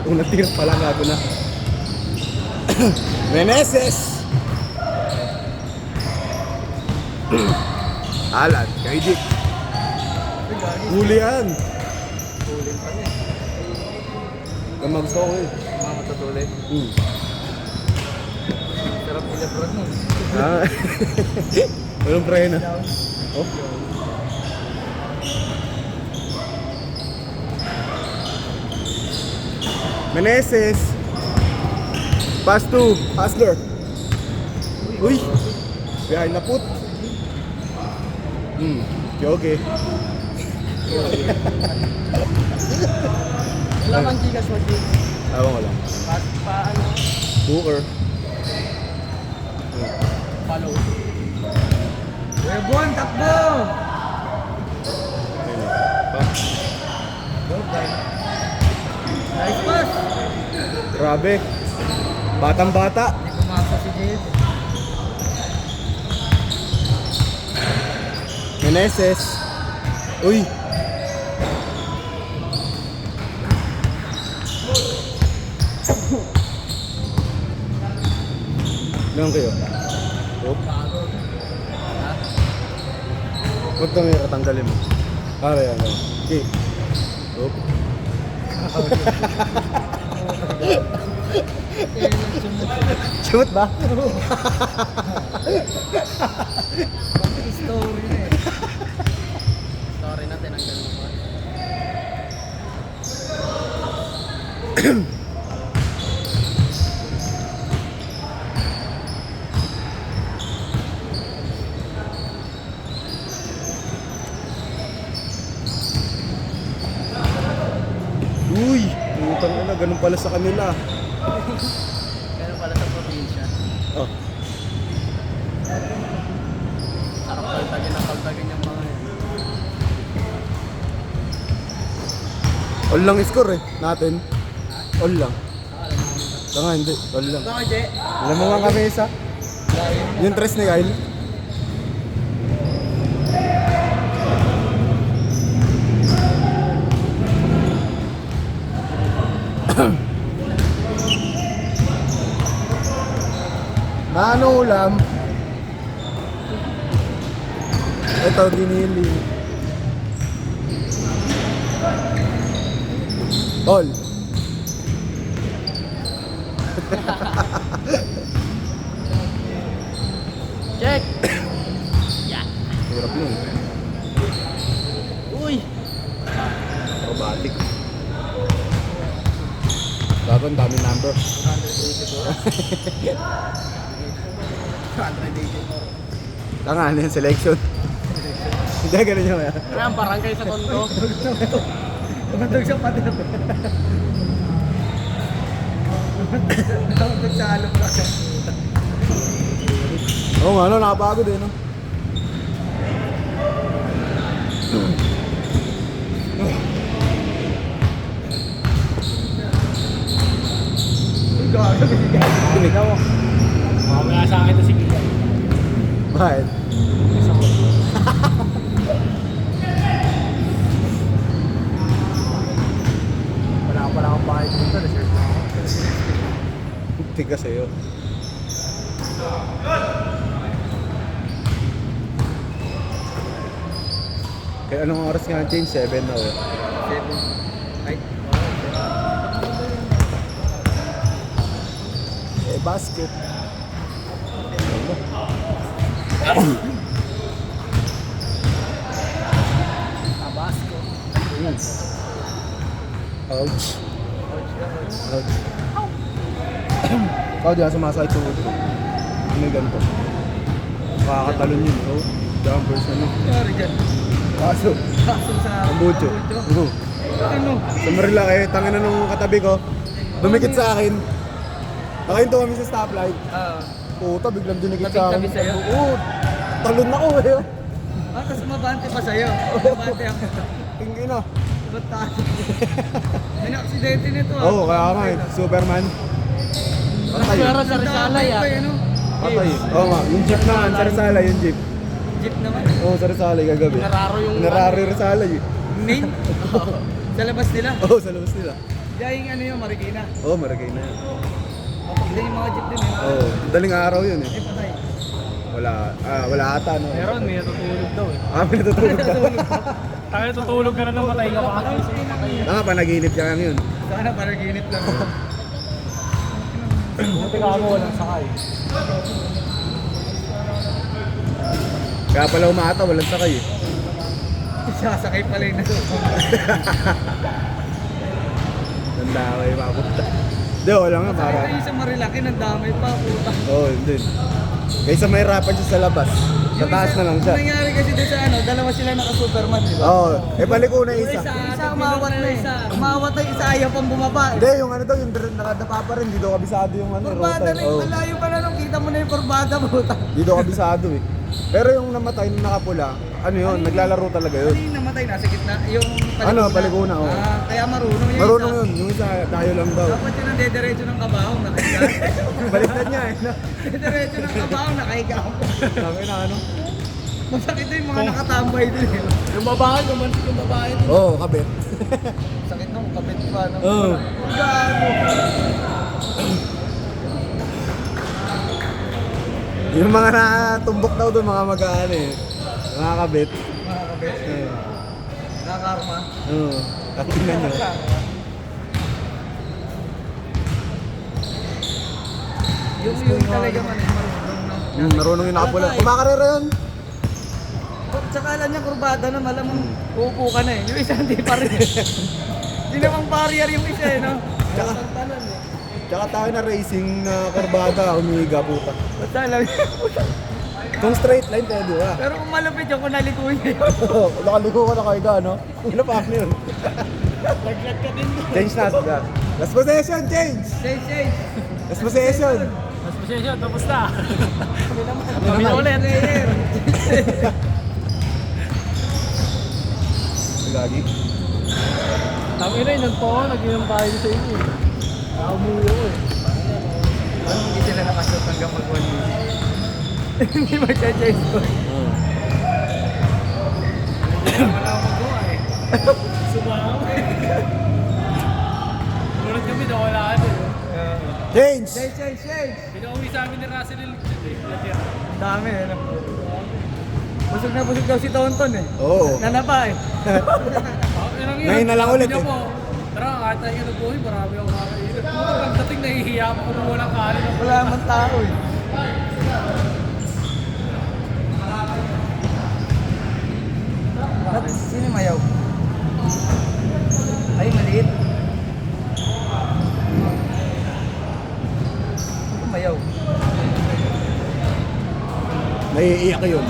Unang tira pa lang gago na. Meneses! Alan, kay Dick. Huli yan. Kung gusto ko eh. Mga matatuloy. Sarap pinabrad mo. Ah. Walang preno. Oh. Meneses. Pass to Hustler. Uy. Behind na put. Okay. Wala kang gigas mo, Jake. Ewan ko lang. Paano? Booker. Follow. Kuya Bon, takbo! Ayun na. Pa. Nice pass! Grabe. Batang bata. Hindi pumasa si Jade. Meneses. Uy. Ganun kayo. Oh. Huwag kang katanggalin mo. Para yan. Okay. Oh. Shoot ba? Story na eh. Story na, tinanggal mo pa. Uy! Utang na, ganun pala sa kanila. Ganun pala sa probinsya. Oh. Sarap kaltagin yung mga yun. All lang score eh, natin. All lang. Tanga, hindi. All lang. Baka, Jay? Alam mo nga kami isa? Yung tres ni Kyle. Ano ulam? Ito, ginili. All. Check! Yeah. Hirap yun. Uy! Robotic. Dapat ang daming number. 184. Tanga, ano yung selection? Hindi, ganun yung kaya. Ano ang barangay sa Tondo? Tumandog siya pati na. Tumandog sa alok na. Oo nga, no, nakapagod eh, no? Ikaw. Mamaya sa akin ito si Giga. Bakit? Wala akong bahay dito. Reserve na ako. Tiga sa'yo. Kaya anong oras nga change? 7 na oh. 7. Ay. Eh, basket. Tabasco. Ouch. Ouch. Ikaw diyan sumasakit sa ulo ko. May ganito. Makakatalon yun. Oh, jumpers ano. Sorry dyan. Kaso, Kaso sa... ang bucho. Oo. Ano? Sa Marilaki, tangin na nung katabi ko. Dumikit sa akin. Nakahinto kami sa stoplight. Puta, biglang dinikit sa akin. Tabi sa'yo? Oo. Talon ako eh. Tapos mabante pa sa'yo. Mabante ako. Tingin na. Ba't tayo? May na-aksidente nito ah. Oo, kaya nga eh. Superman. Patay. Pero sa Rizala yan. Patay. Oo nga. Yung jeep naman, sa Rizala yung jeep. Jeep naman. Oo, sa Rizala kagabi. Nararo yung... Nararo yung Rizala eh. Main? Sa labas nila. Oo, sa labas nila. Kaya yung ano yun, Marikina. Oo, Maragay na yan. Mapagda yung mga jeep din eh. Oo, daling araw yun eh. Eh, patay. Wala ata no. Meron, may natutulog daw eh. May natutulog ka. Tayo tutulog ka na ng matay ka pa. Tama, panaginip ka lang yun. Sana parang ginit lang. Buti ka mo, walang sakay. Kaya pala umata, walang sakay eh. Sasakay pala yung nasusunod. Nanda kayo mapunta. Hindi, wala nga para. Sasakay yung sa Marilaki, nandamay pa, puta. Oo, hindi. Kaysa mahirapan siya sa labas. Sa taas na lang siya. Yung nangyari kasi doon sa ano, dalawa sila naka-Superman, di ba? Oo, paliko na isa. Isa umawat na eh. Umawat na isa, ayaw pang bumaba eh. Hindi, yung ano daw, yung nakadapa pa rin. Dito kabisado yung ano, Kurbada na Oo. yung malayo pa na nung kita mo na yung kurbada, puta. Dito kabisado eh. Pero yung namatay, yung nakapula, ano yun, naglalaro talaga Ano yun. yung namatay nasa gitna? Yung Ano, paliguna, oo. Kaya marunong yung Marunong isa. yun, yung isa, tayo lang daw. Dapat yun ang dederecho ng kabahong nakahiga. Baliktad niya eh. Dederecho ng kabahong nakahiga. Sabi na ano? Masakit din yung mga nakatambay din eh. Yung babae, lumantik yung babae. Oo, oh, kabit. Sakit nung kapit pa. No? Oo. Gago. Yung mga natumbok daw doon, mga mag-ano eh. Mga kabit. Mga kapit. Oo. Nakakarma. Oo. At tingnan nyo. Yung talaga man eh, marunong no? Marunong yung nakapula. Kumakarera yun. Tsaka alam niya kurbada na malamang uupo ka na eh. Yung isa hindi pa rin. Hindi namang barrier yung isa eh, no? Tsaka- Tanan eh. Tsaka tayo na racing na kurbada, umihiga puta. Basta alam niya. Kung straight line, pwede ka. Pero kung malupit yung kung naliko niya yun. Oo, nakaligo ka na kayo ka, no? Ano pa ako yun? Laglag ka din. Change na, sige. Last possession, change! Say. Last possession! Mas pasensya, tapos na. Kami naman. Kami na ulit. Player. Lagi. Tangin na yun, nag-inom tayo sa inyo eh. Nakumuyo ko eh. Ano hindi sila nakasot hanggang mag-1 minute? Hindi magcha-change ko. Oo. Wala akong magawa eh. Sumama eh. Tulad kami, nawalaan eh. Change! Change. Pinauwi sa amin ni Russell eh. Ang dami eh. no? Busog na busog daw si Tonton eh. Oo. Nanapa eh. Ngayon na lang ulit eh. Tara, kahit tayo nagbuhay, marami akong kakainin. Pagdating nahihiya ako kung walang kanin. Wala man tao eh. Ba't sino mayaw? Ay, maliit. Ano mayaw? Naiiyak yun.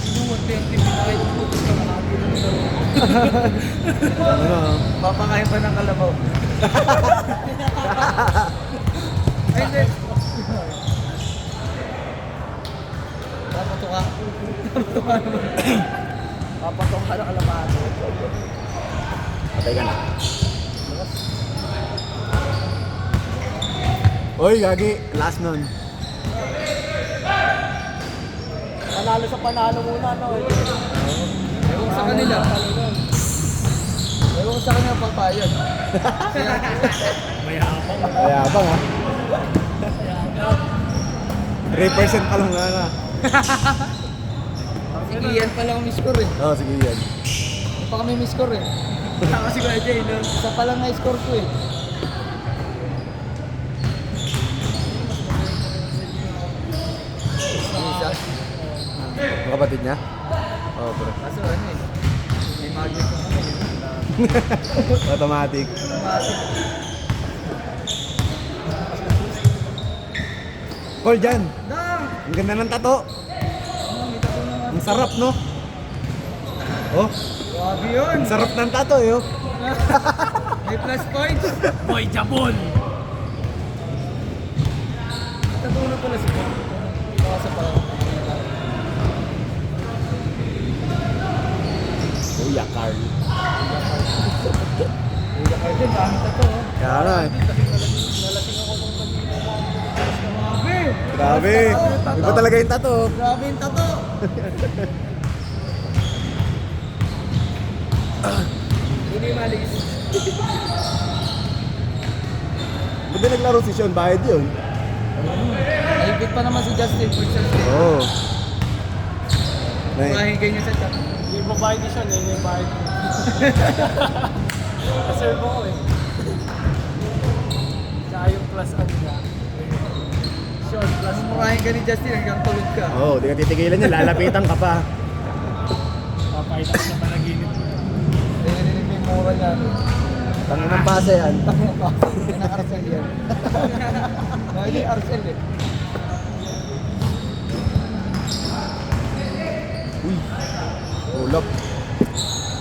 Sinuwag ko yung TV na kayo putos ka makakabili ng dalawa. Ano? Papakain pa ng kalabaw. Ay, hindi. Papatuka. Papatuka naman. Papatuka ng kalabaw. Patay ka na. Oy, gagi. Last nun. Panalo sa panalo muna, no? Ewan ko sa kanila. Ewan ko sa kanila pagpayag. Mayabang. Mayabang ha. 3% pa lang nga na. Sige, yan pa lang ang score eh. Oo, sige yan. Hindi pa kami score eh. Wala kasi ko Jay, no? Isa pa lang na-score ko eh. Isa. Ang kapatid niya? Oo, bro. Kaso ano eh. May magic ko kami. Automatic. Call dyan. Dang! Ang ganda ng tato. May tato na nga. Ang sarap, no? Oh, Grabe yun! ang sarap ng tato, eh. Oh. May plus points! Boy, Jabon! Tato na pala siya. Baka sa parang. Kuya Carl. Kuya Carl din, dami tato oh. Kaya na, eh. Grabe! Grabe. Iba talaga yung tato. Grabe yung tato! Hindi malis. Ba't din naglaro si Sean? Bayad yun. Naipit pa naman si Justin for sure. Oo. Murahin kayo niya sa chat. Hindi mo bayad siya, hindi mo bayad. Reserve ako eh. Tsaka yung plus ano niya. Short plus Murahin ka ni Justin hanggang tulog ka. Oo, di ka titigilan niya. Lalapitan ka pa. papaitas na panaginip. Narinig mo yung mura niya. Tangin ng pasa yan. Yan ang Arcel yan. Dahil yung Arcel eh. Uy. Ulap.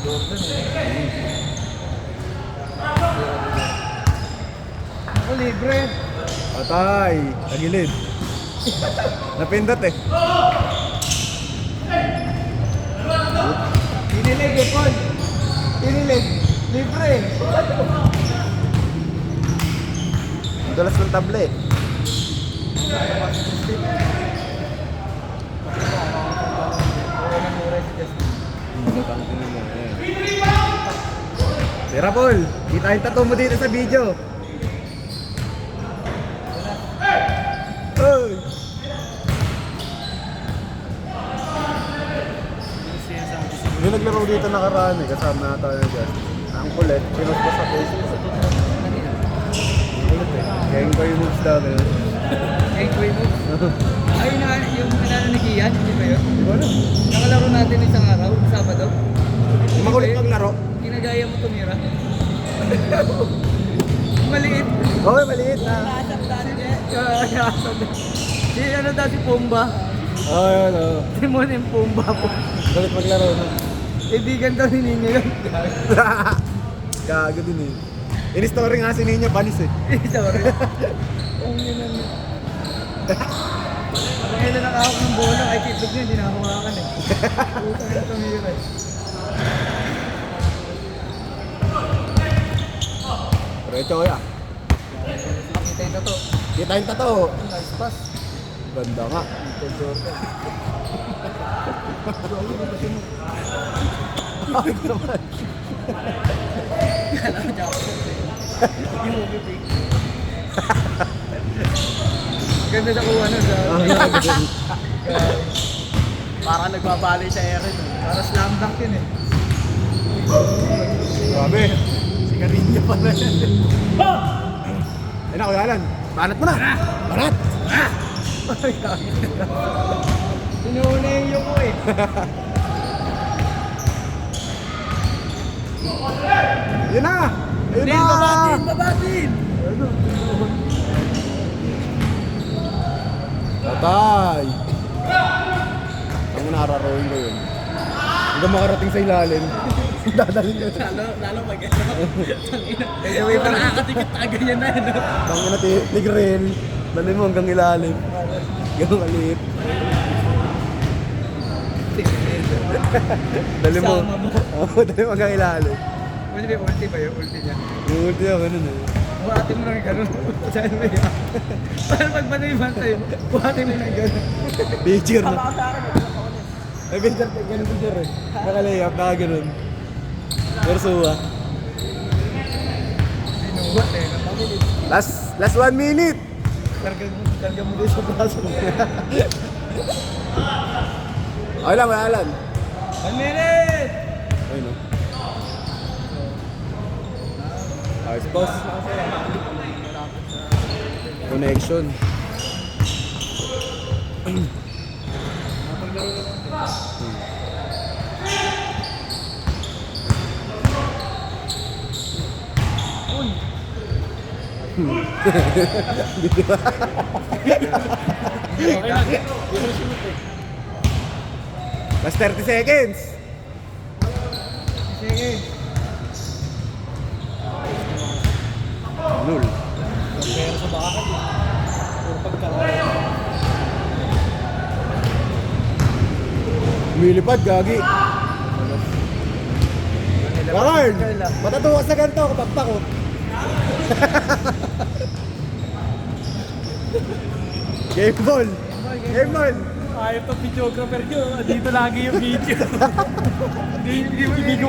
Jordan eh. Ako libre. Patay. Tagilid. Napindot eh. Pinilig eh, Paul. Pinilig. Libre. Ang dalas ng table eh. Tira Paul, kita yung tattoo mo dito sa video. Hey! Hindi naglaro dito nakaraan eh, kasama na tayo dyan. Ang kulit, pinost ko sa Facebook. Kulit eh. Kaya ko yung moves daw, gano'n. Enjoy mo. Ay, yung nananagiyan, hindi ba yun? Di ba na? Nakalaro natin isang araw, Sabado. Yung makulit maglaro. Ginagaya mo tumira. Maliit. Okay, maliit na. Si ano daw si Pumba. Oo, yun, oo. Timon yung Pumba po. Kulit maglaro na. Ibigan daw ni Ninyo yun. Gago din eh. In-story nga si Ninya Panis eh. Sorry. Ang yun ang... Ngayon na nakahawak ng bola, ay kitlog niya, hindi na ako makakan eh. Puta na tumira eh. Diretso kuya. Kita yung tato. Kita yung tato. Nice pass. Ganda nga. Ay naman. Kala ko Jackson eh. Yung movie pic. Ganda sa kuha nun sa... Parang nagbabali sa Eren. Para slam dunk yun eh. Grabe. Sigarilyo pa na yan. Ay na kuya Alan. Banat mo na. Banat. Sinuuna yung yuko eh. Yun na. Ayun Din, na. babatin! Babatin! Patay. Ang nararowin ko yun. Hanggang makarating sa ilalim. Dadalhin ko. Lalo pag ano. Kaya may parang nakakatikit na ganyan na ano. Tangin na tigril. Dalhin mo hanggang ilalim. Ganun kaliit. Dalhin mo. Sama mo. Oo, dalhin mo hanggang ilalim. Pwede ba ulti ba yun? Ulti niya. Yung ulti ako, ganun eh. Buhatin mo lang gano'n. Saan ba yan? Paano pag banayman sa'yo? Buhatin mo lang gano'n. Picture na. Ay, picture, ganun picture eh. Nakalayap, nakaganon. Versuwa. Binuhat eh. Napamilit. Last 1 minute. Karga mo din sa braso. Okay lang, wala lang. 1 minute! Ayun o. Ayos, boss. Connection. Okay lang. Hindi mo shoot eh. Last 30 seconds. Sige. Lul. Pero sa bakit eh. Puro pagkalaro. Lumilipad, gagi. Bakard! Matatuwa sa ganito, kapagpa ko. Game ball! Game ball! Ayaw to videographer nyo. Dito lagi yung video. Hindi mo